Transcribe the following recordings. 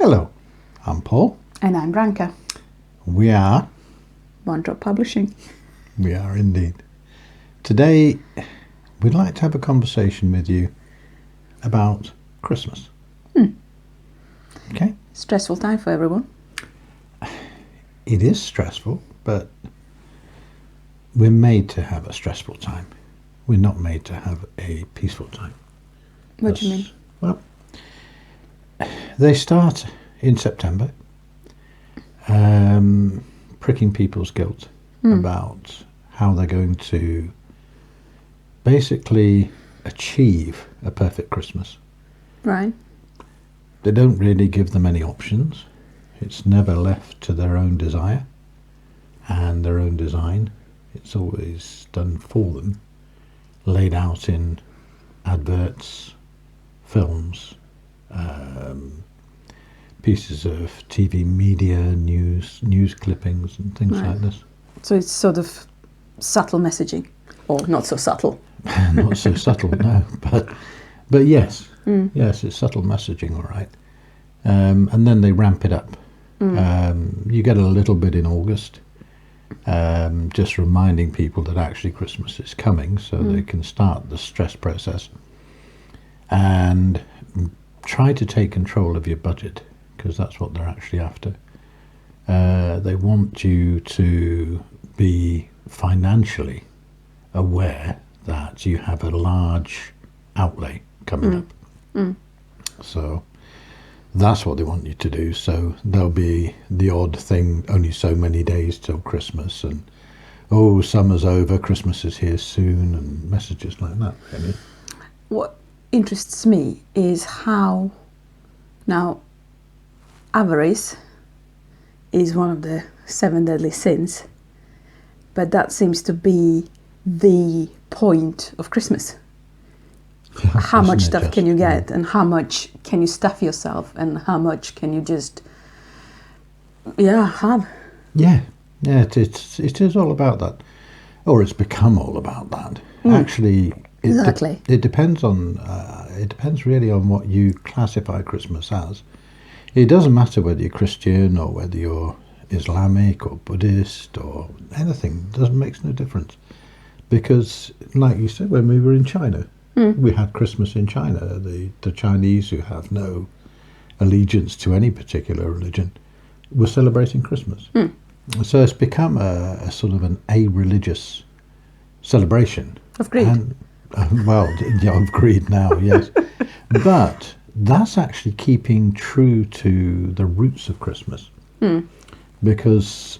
Hello, I'm Paul. And I'm Branka. We are One Drop Publishing. We are indeed. Today, we'd like to have a conversation with you about Christmas. Okay? Stressful time for everyone. It is stressful, but we're made to have a stressful time. We're not made to have a peaceful time. What do you mean? Well, they start in September, pricking people's guilt about how they're going to basically achieve a perfect Christmas. Right. They don't really give them any options. It's never left to their own desire and their own design. It's always done for them, laid out in adverts, films, pieces of TV media, news clippings and things like this. So it's sort of subtle messaging, or not so subtle. Not so subtle, no, but yes, yes, it's subtle messaging, all right. And then they ramp it up. You get a little bit in August, just reminding people that actually Christmas is coming, so they can start the stress process and try to take control of your budget, because that's what they're actually after. They want you to be financially aware that you have a large outlay coming up. So that's what they want you to do. So there'll be the odd thing, only so many days till Christmas, and oh, summer's over, Christmas is here soon, and messages like that, really. What interests me is how now avarice is one of the 7 deadly sins, but that seems to be the point of Christmas. How much stuff can you get, and how much can you stuff yourself, and how much can you just have? Yeah, it is all about that, or it's become all about that. Actually, Exactly. It depends on it depends really on what you classify Christmas as. It doesn't matter whether you're Christian or whether you're Islamic or Buddhist or anything. It makes no difference, because, like you said, when we were in China, we had Christmas in China. The Chinese, who have no allegiance to any particular religion, were celebrating Christmas. So it's become a sort of an a-religious celebration. Of greed. And, of greed now, yes. But that's actually keeping true to the roots of Christmas. Because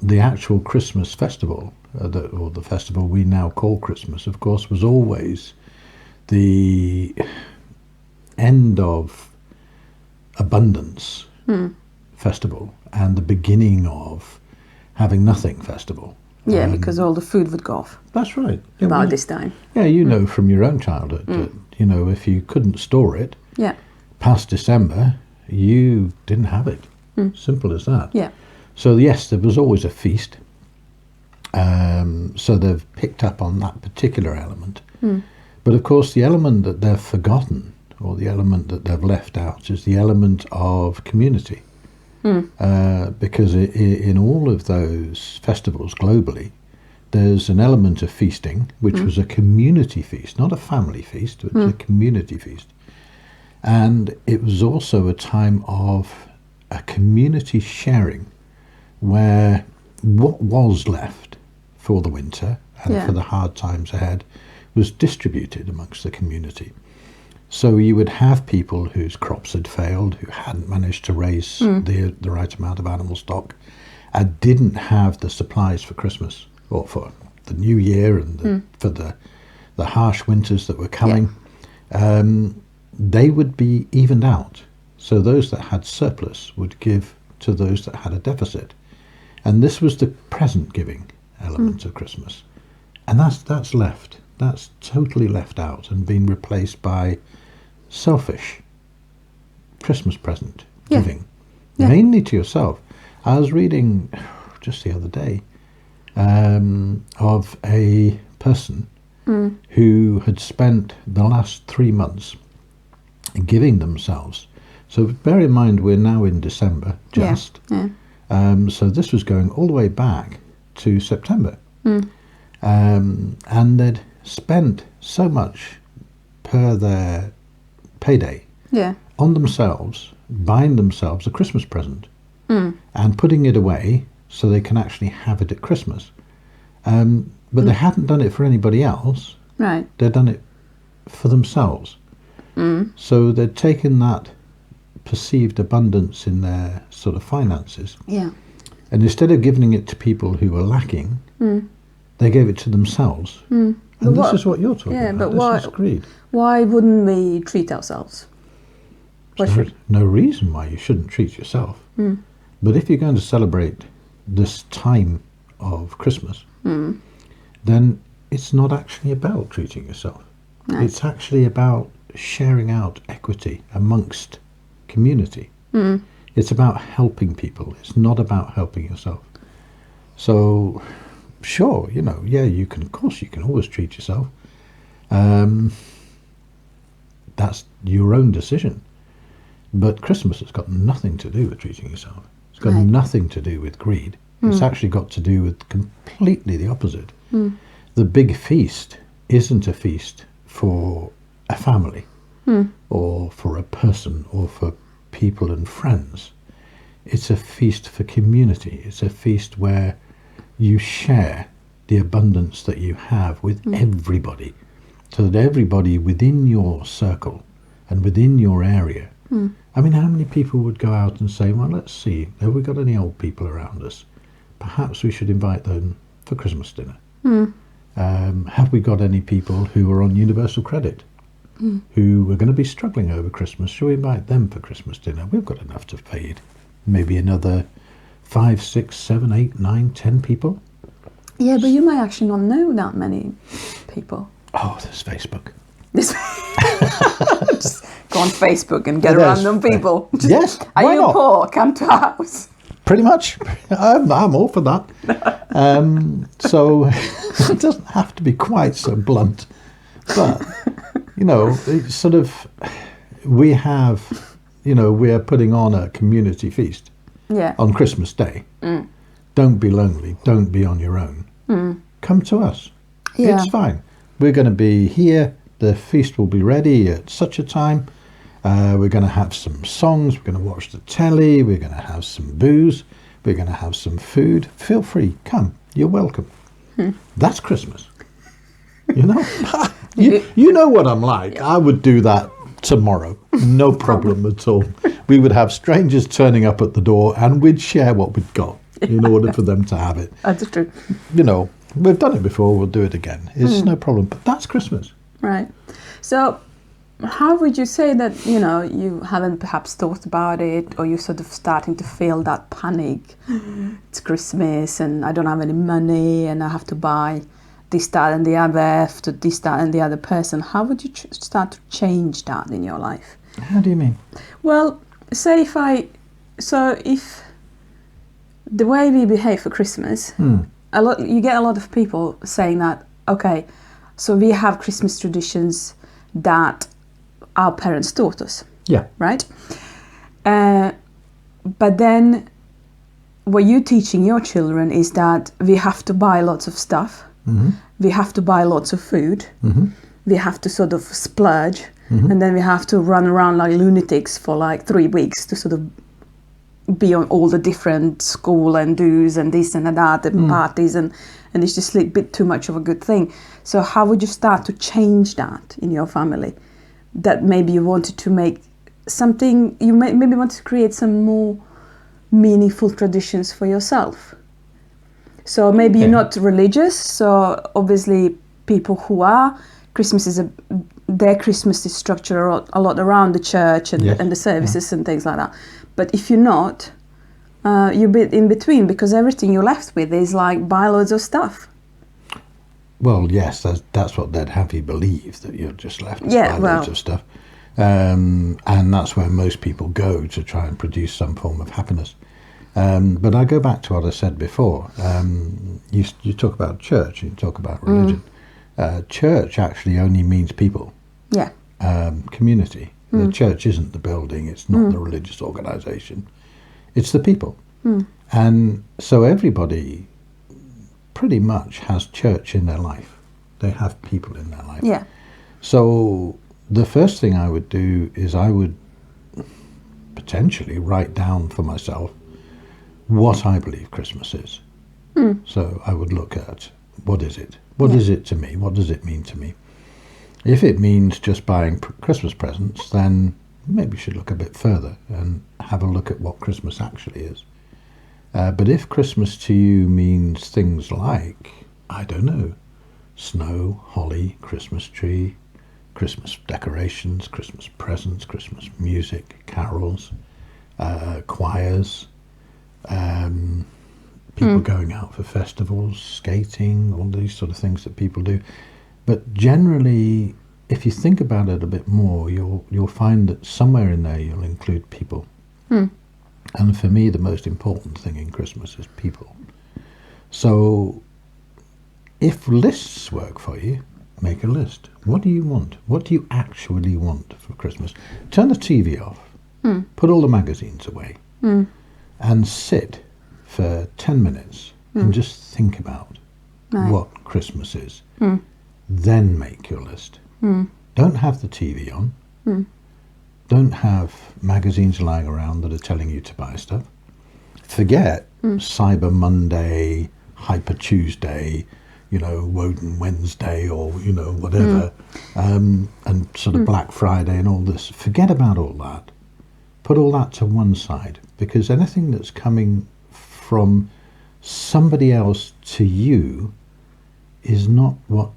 the actual Christmas festival, or the festival we now call Christmas, of course, was always the end of abundance festival and the beginning of having nothing festival. Yeah, because all the food would go off. That's right. About this time. Yeah, you know from your own childhood that, if you couldn't store it past December, you didn't have it. Simple as that. Yeah. So yes, there was always a feast. So they've picked up on that particular element. But of course, the element that they've forgotten, or the element that they've left out, is the element of community. Because in all of those festivals globally, there's an element of feasting, which was a community feast, not a family feast, it was a community feast. And it was also a time of a community sharing, where what was left for the winter and for the hard times ahead was distributed amongst the community. So you would have people whose crops had failed, who hadn't managed to raise the right amount of animal stock, and didn't have the supplies for Christmas or for the New Year and for the harsh winters that were coming. They would be evened out. So those that had surplus would give to those that had a deficit. And this was the present giving element of Christmas. And that's left. That's totally left out and been replaced by selfish Christmas present giving, mainly to yourself. I was reading just the other day of a person who had spent the last 3 months giving themselves So bear in mind, we're now in December, just. Yeah. So this was going all the way back to September. Mm. And they'd spent so much per their payday Yeah. on themselves, buying themselves a Christmas present Mm. and putting it away so they can actually have it at Christmas. But they hadn't done it for anybody else. Right. They'd done it for themselves. Mm. So they'd taken that perceived abundance in their sort of finances, Yeah. and instead of giving it to people who were lacking, they gave it to themselves. Mm. And But this is what you're talking yeah, about. but why- This is greed. Why wouldn't we treat ourselves? Why There's should? no reason why you shouldn't treat yourself. Mm. But if you're going to celebrate this time of Christmas, Mm. then it's not actually about treating yourself. No. It's actually about sharing out equity amongst community. Mm. It's about helping people. It's not about helping yourself. So, sure, you can, of course, you can always treat yourself. That's your own decision. But Christmas has got nothing to do with treating yourself. It's got Right. nothing to do with greed. It's actually got to do with completely the opposite. The big feast isn't a feast for a family or for a person or for people and friends. It's a feast for community. It's a feast where you share the abundance that you have with everybody, so that everybody within your circle and within your area. I mean, how many people would go out and say, well, let's see, have we got any old people around us? Perhaps we should invite them for Christmas dinner. Have we got any people who are on universal credit, who are going to be struggling over Christmas? Shall we invite them for Christmas dinner? We've got enough to feed maybe another 5, 6, 7, 8, 9, 10 people. Yeah, but you might actually not know that many people. Oh, there's Facebook. Just go on Facebook and get There's- random people. Just, Yes, Are why you not? poor? Come to our house. Pretty much. I'm all for that. So it doesn't have to be quite so blunt. But, it's sort of, we are putting on a community feast Yeah. on Christmas Day. Don't be lonely. Don't be on your own. Come to us. Yeah. It's fine. We're going to be here. The feast will be ready at such a time. We're going to have some songs. We're going to watch the telly. We're going to have some booze. We're going to have some food. Feel free. Come. You're welcome. That's Christmas. You know what I'm like. I would do that tomorrow. No problem at all. We would have strangers turning up at the door and we'd share what we'd got in order for them to have it. That's true. We've done it before. We'll do it again. It's no problem. But that's Christmas. Right. So, how would you say that, you haven't perhaps thought about it, or you're sort of starting to feel that panic? It's Christmas and I don't have any money and I have to buy this, that and the other to this, that and the other person. How would you start to change that in your life? How do you mean? Well, say if the way we behave for Christmas, you get a lot of people saying that, okay, so we have Christmas traditions that our parents taught us, Yeah. right? But then what you're teaching your children is that we have to buy lots of stuff, we have to buy lots of food, we have to sort of splurge, and then we have to run around like lunatics for like 3 weeks to sort of be on all the different school and do's and this and that and parties, and it's just a bit too much of a good thing. So how would you start to change that in your family? That maybe you wanted to make something, you maybe want to create some more meaningful traditions for yourself. So maybe you're not religious, so obviously people who are, their Christmas is structured a lot around the church and, Yes. and the services and things like that. But if you're not, you're a bit in between, because everything you're left with is like buy loads of stuff. Well, yes, that's what they'd have you believe, that you're just left with Yeah, loads of stuff. And that's where most people go to try and produce some form of happiness. But I go back to what I said before. You talk about church, you talk about religion. Church actually only means people, Yeah. community. The church isn't the building, it's not the religious organisation, it's the people. And so everybody pretty much has church in their life. They have people in their life. Yeah. So the first thing I would do is I would potentially write down for myself what I believe Christmas is. So I would look at, what is it? What is it to me? What does it mean to me? If it means just buying Christmas presents, then maybe you should look a bit further and have a look at what Christmas actually is. But if Christmas to you means things like, I don't know, snow, holly, Christmas tree, Christmas decorations, Christmas presents, Christmas music, carols, choirs, people going out for festivals, skating, all these sort of things that people do. But generally, if you think about it a bit more, you'll find that somewhere in there you'll include people. And for me, the most important thing in Christmas is people. So if lists work for you, make a list. What do you want? What do you actually want for Christmas? Turn the TV off. Put all the magazines away. And sit for 10 minutes and just think about what Christmas is. Then make your list. Don't have the TV on. Don't have magazines lying around that are telling you to buy stuff. Forget Cyber Monday, Hyper Tuesday, Woden Wednesday, or, whatever, and sort of Black Friday and all this. Forget about all that. Put all that to one side, because anything that's coming from somebody else to you is not what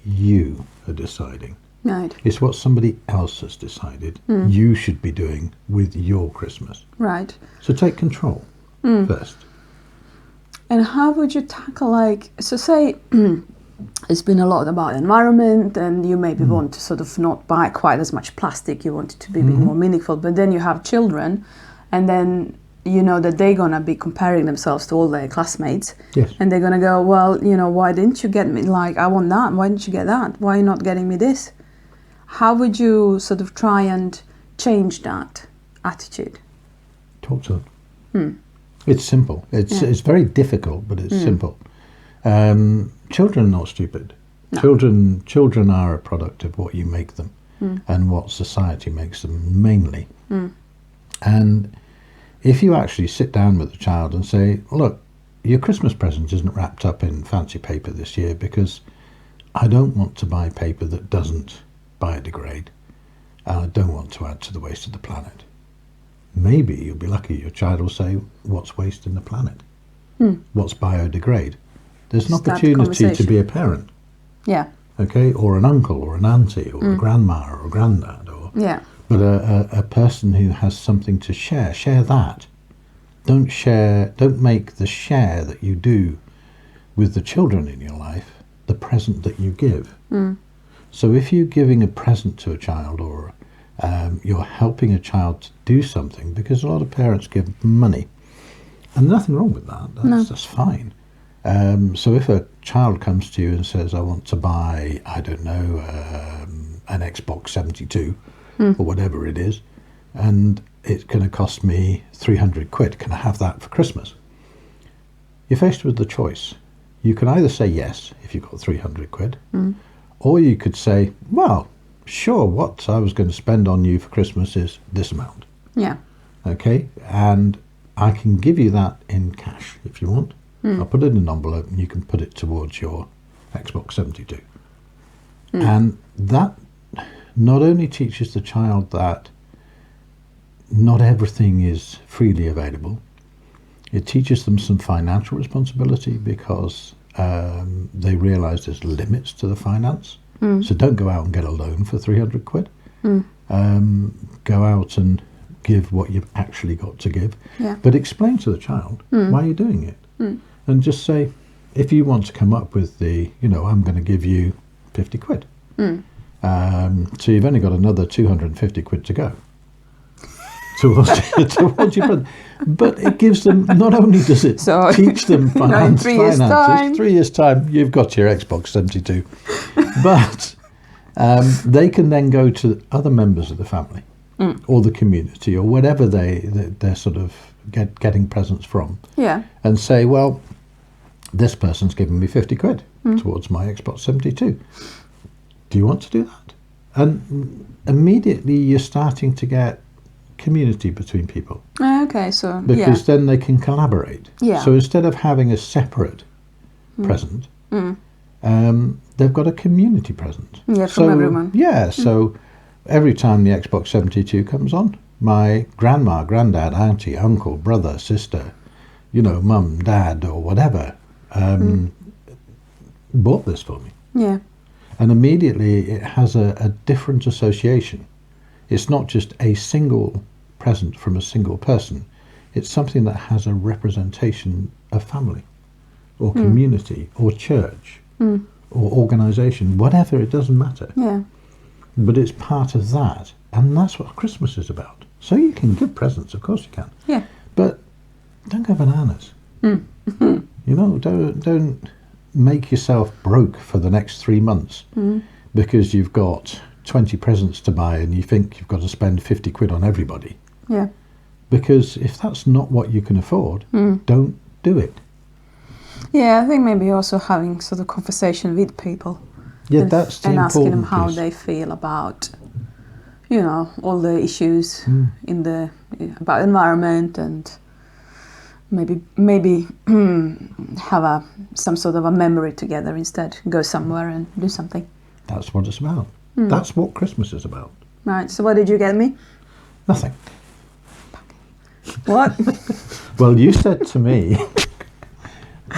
you are deciding. Right. It's what somebody else has decided you should be doing with your Christmas. Right. So take control first. And how would you tackle, so say it's been a lot about environment, and you maybe want to sort of not buy quite as much plastic, you want it to be a bit more meaningful, but then you have children, and then you know that they're going to be comparing themselves to all their classmates. Yes. And they're going to go, well, why didn't you get me, I want that, why didn't you get that, why are you not getting me this? How would you sort of try and change that attitude? Talk to them. It's simple. It's very difficult, but it's simple. Children are not stupid. No. Children are a product of what you make them and what society makes them mainly. And if you actually sit down with a child and say, look, your Christmas present isn't wrapped up in fancy paper this year because I don't want to buy paper that doesn't biodegrade, and I don't want to add to the waste of the planet. Maybe you'll be lucky, your child will say, what's waste in the planet? What's biodegrade? There's an opportunity to be a parent. Yeah. Okay, or an uncle or an auntie or a grandma or a granddad, but a person who has something to share that. Don't make the share that you do with the children in your life the present that you give. So if you're giving a present to a child, or you're helping a child to do something, because a lot of parents give money, and nothing wrong with that, that's fine. So if a child comes to you and says, I want to buy, I don't know, an Xbox 72 or whatever it is, and it's going to cost me 300 quid, can I have that for Christmas? You're faced with the choice. You can either say yes if you've got 300 quid, or you could say, well, sure, what I was going to spend on you for Christmas is this amount. Yeah. Okay, and I can give you that in cash if you want. I'll put it in an envelope and you can put it towards your Xbox 72. And that not only teaches the child that not everything is freely available, it teaches them some financial responsibility, because they realise there's limits to the finance. So don't go out and get a loan for 300 quid. Go out and give what you've actually got to give. Yeah. But explain to the child why you're doing it. And just say, if you want to come up with the, I'm going to give you 50 quid. So you've only got another 250 quid to go towards your present. But it gives them, not only does it teach them finances, 3 years' time, you've got your Xbox 72. But they can then go to other members of the family or the community, or whatever they're sort of getting presents from, and say, well, this person's given me 50 quid towards my Xbox 72. Do you want to do that? And immediately you're starting to get community between people. Okay, so because then they can collaborate. Yeah. So instead of having a separate present, they've got a community present. Yeah, from everyone. Yeah, so every time the Xbox 72 comes on, my grandma, granddad, auntie, uncle, brother, sister, mum, dad, or whatever, bought this for me. Yeah. And immediately it has a different association. It's not just a single present from a single person. It's something that has a representation of family or community or church or organisation, whatever, it doesn't matter. Yeah. But it's part of that. And that's what Christmas is about. So you can give presents, of course you can. Yeah. But don't go bananas. Don't make yourself broke for the next 3 months because you've got 20 presents to buy and you think you've got to spend 50 quid on everybody. Yeah. Because if that's not what you can afford, don't do it. Yeah, I think maybe also having sort of conversation with people. Yeah, that's the and important asking them how piece. they feel about, all the issues about environment, and maybe have some sort of a memory together instead. Go somewhere and do something. That's what it's about. That's what Christmas is about. Right. So what did you get me? Nothing. What? Well, you said to me,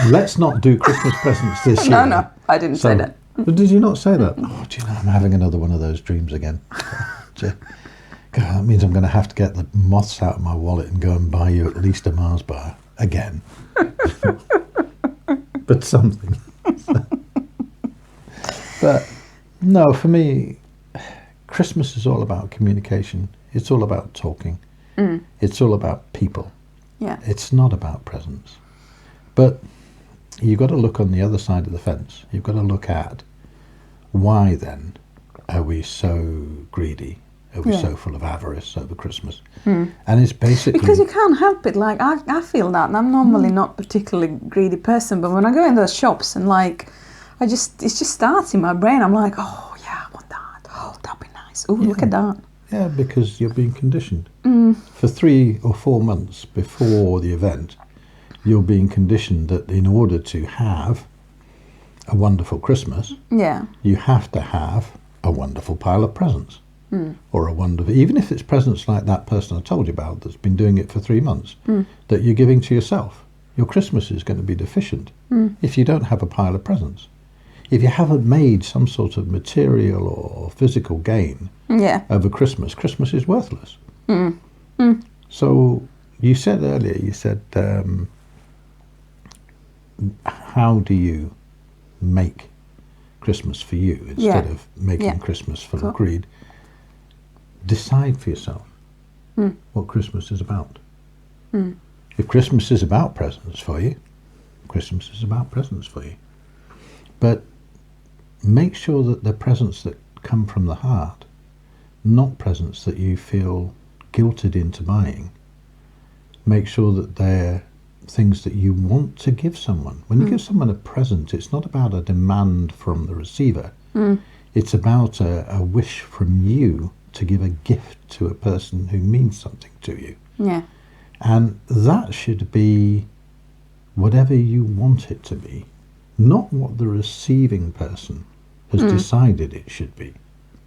let's not do Christmas presents this year. No, I didn't say that. But did you not say that? Oh, do you know, I'm having another one of those dreams again. God, that means I'm going to have to get the moths out of my wallet and go and buy you at least a Mars bar again. But something. But no, for me, Christmas is all about communication. It's all about talking. It's all about people. Yeah. It's not about presents. But you've got to look on the other side of the fence. You've got to look at why then are we so greedy? Are we so full of avarice over Christmas? And it's basically... Because you can't help it. Like, I feel that. And I'm normally not a particularly greedy person. But when I go in those shops and it just starts in my brain. I'm like, oh, yeah, I want that. Oh, that'd be nice. Oh, look at that. Yeah, because you're being conditioned. For 3 or 4 months before the event, you're being conditioned that in order to have a wonderful Christmas, you have to have a wonderful pile of presents. Or even if it's presents like that person I told you about that's been doing it for 3 months, that you're giving to yourself. Your Christmas is going to be deficient if you don't have a pile of presents. If you haven't made some sort of material or physical gain over Christmas, Christmas is worthless. So you said earlier, how do you make Christmas for you instead of making Christmas full of greed? Decide for yourself what Christmas is about. If Christmas is about presents for you, Christmas is about presents for you. But make sure that they're presents that come from the heart, not presents that you feel guilted into buying. Make sure that they're things that you want to give someone. When you give someone a present, it's not about a demand from the receiver. It's about a wish from you to give a gift to a person who means something to you. Yeah. And that should be whatever you want it to be, not what the receiving person has decided it should be.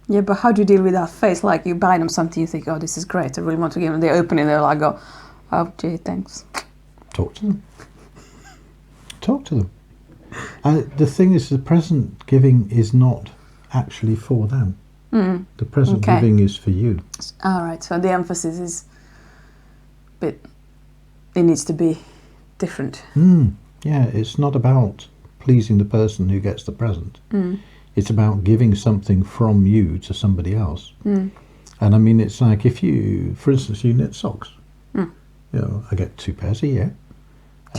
Yeah, but how do you deal with that face? Like, you buy them something, you think, oh, this is great, I really want to give them. They open it, they're like, oh, gee, thanks. Talk to them. Talk to them. And the thing is, the present giving is not actually for them. The present giving is for you. All right, so the emphasis is it needs to be different. Yeah, it's not about pleasing the person who gets the present. It's about giving something from you to somebody else. And I mean, it's like if you, for instance, you knit socks. I get 2 pairs a year.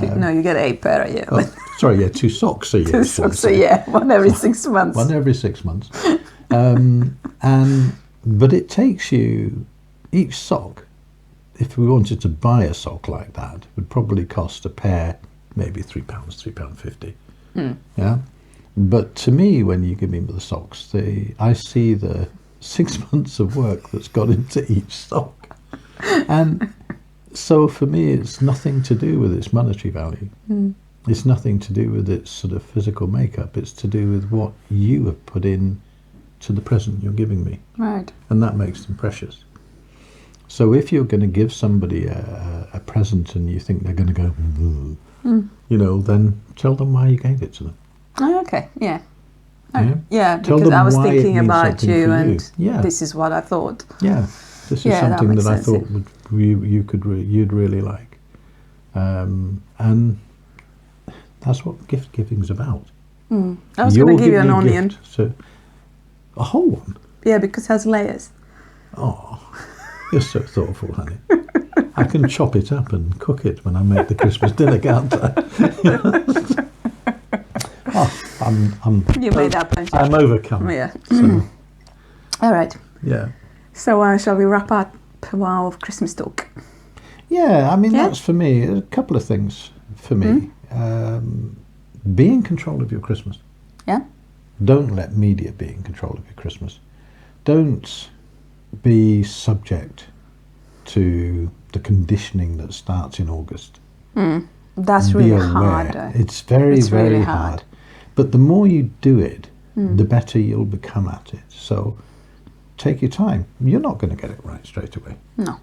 No, you get 8 pair a year. 2 socks a year. 2 socks a year, one every 6 months. One every 6 months. But it takes you each sock, if we wanted to buy a sock like that, would probably cost a pair maybe £3, £3.50. Yeah. But to me, when you give me the socks, I see the 6 months of work that's gone into each sock. And so for me, it's nothing to do with its monetary value. It's nothing to do with its sort of physical makeup. It's to do with what you have put in to the present you're giving me. Right. And that makes them precious. So if you're going to give somebody a present and you think they're going to go, you know, then tell them why you gave it to them. Oh, okay, yeah. Yeah, Yeah, Tell because them I was why it thinking means about something you for and Yeah. this is what I thought. Yeah, this is Yeah, that something makes that I sense, thought you'd really like. And that's what gift giving's about. I was going You're to give you giving an me a onion. gift, so a whole one. Yeah, because it has layers. Oh, you're so thoughtful, honey. I can chop it up and cook it when I make the Christmas dinner, can't I? You made that punch. I'm overcome. Yeah. So, All right. yeah. So shall we wrap up our Christmas talk? Yeah, I mean, Yeah? that's for me, a couple of things for me. Be in control of your Christmas. Yeah? Don't let media be in control of your Christmas. Don't be subject to the conditioning that starts in August. That's Be really aware. hard. It's very, It's really very hard. hard. But the more you do it, the better you'll become at it. So take your time. You're not going to get it right straight away. No.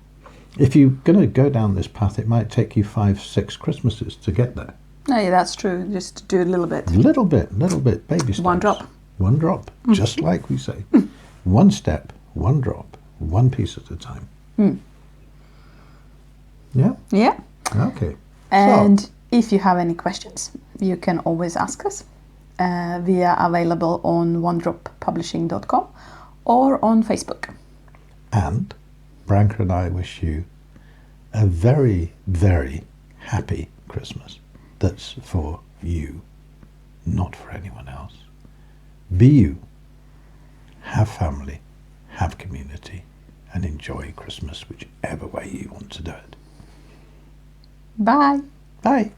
If you're going to go down this path, it might take you 5, 6 Christmases to get there. No, yeah, that's true. Just do a little bit. Little bit, baby steps. One drop. One drop, just like we say. One step, one drop, one piece at a time. Yeah? Yeah. Okay. And if you have any questions, you can always ask us. We are available on onedroppublishing.com or on Facebook. And Branka and I wish you a very, very happy Christmas. That's for you, not for anyone else. Be you. Have family, have community, and enjoy Christmas whichever way you want to do it. Bye. Bye.